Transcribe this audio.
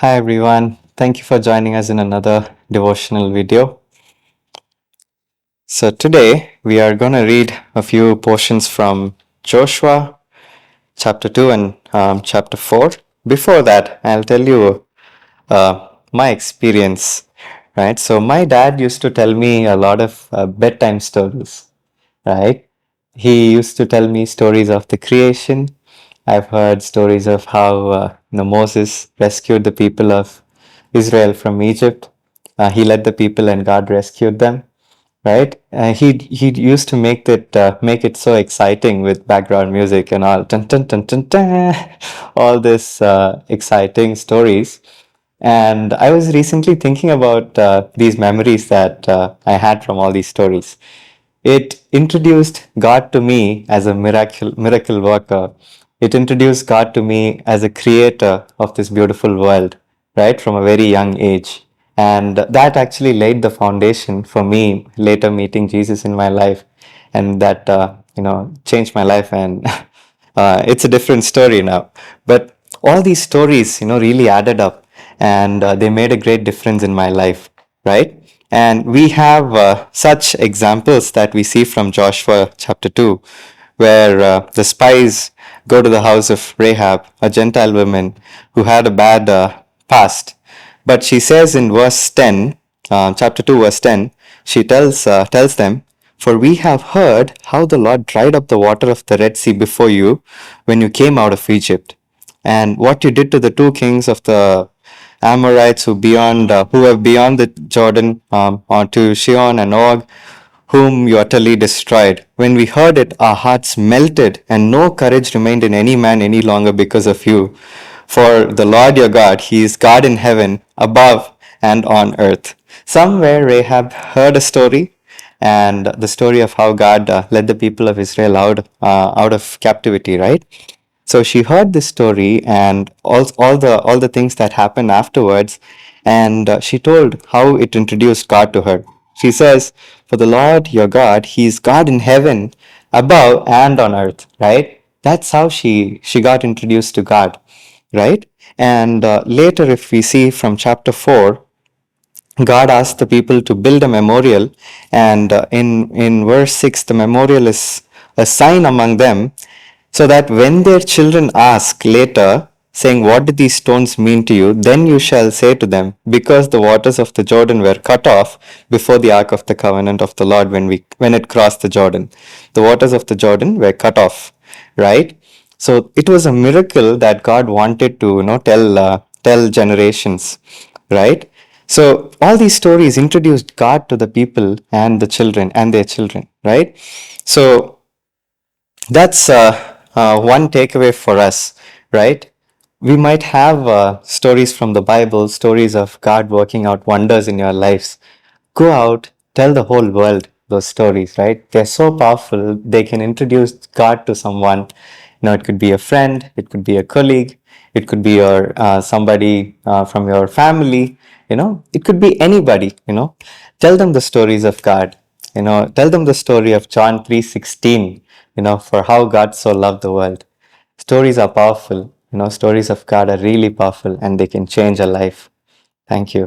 Hi everyone, thank you for joining us in another devotional video. So today we are going to read a few portions from Joshua chapter 2 and chapter 4. Before that, I'll tell you my experience, right? So my dad used to tell me a lot of bedtime stories, right? He used to tell me stories of the creation. I've heard stories of how Moses rescued the people of Israel from Egypt. He led the people and God rescued them. Right? He used to make it so exciting with background music and all, dun, dun, dun, dun, dun, all this exciting stories. And I was recently thinking about these memories that I had from all these stories. It introduced God to me as a miracle worker. It introduced God to me as a creator of this beautiful world, right, from a very young age. And that actually laid the foundation for me later meeting Jesus in my life. And that, changed my life. And it's a different story now. But all these stories, really added up and they made a great difference in my life, right? And we have such examples that we see from Joshua chapter 2, where the spies go to the house of Rahab, a Gentile woman who had a bad past. But she says in verse 10, chapter 2, verse 10, she tells them, "For we have heard how the Lord dried up the water of the Red Sea before you when you came out of Egypt, and what you did to the two kings of the Amorites who were beyond the Jordan, onto Sihon and Og, whom you utterly destroyed. When we heard it, our hearts melted, and no courage remained in any man any longer because of you. For the Lord your God, He is God in heaven, above and on earth." Somewhere Rahab heard a story, and the story of how God led the people of Israel out of captivity, right? So she heard this story and all the things that happened afterwards, and she told how it introduced God to her. She says, "For the Lord your God, He is God in heaven, above and on earth." Right? That's how she got introduced to God, right? And later, if we see from chapter 4, God asked the people to build a memorial, and in verse 6, the memorial is a sign among them, so that when their children ask later, saying, "What do these stones mean to you?" then you shall say to them, "Because the waters of the Jordan were cut off before the ark of the covenant of the Lord when it crossed the Jordan." The waters of the Jordan were cut off, right? So it was a miracle that God wanted to, tell generations, right? So all these stories introduced God to the people and the children and their children, right? So that's one takeaway for us, right? We might have stories from the Bible, stories of God working out wonders in your lives. Go out, tell the whole world those stories, right? They're so powerful. They can introduce God to someone. It could be a friend, it could be a colleague, it could be your somebody from your family. It could be anybody. Tell them the stories of God. Tell them the story of John 3:16. For how God so loved the world. Stories are powerful. Stories of God are really powerful and they can change a life. Thank you.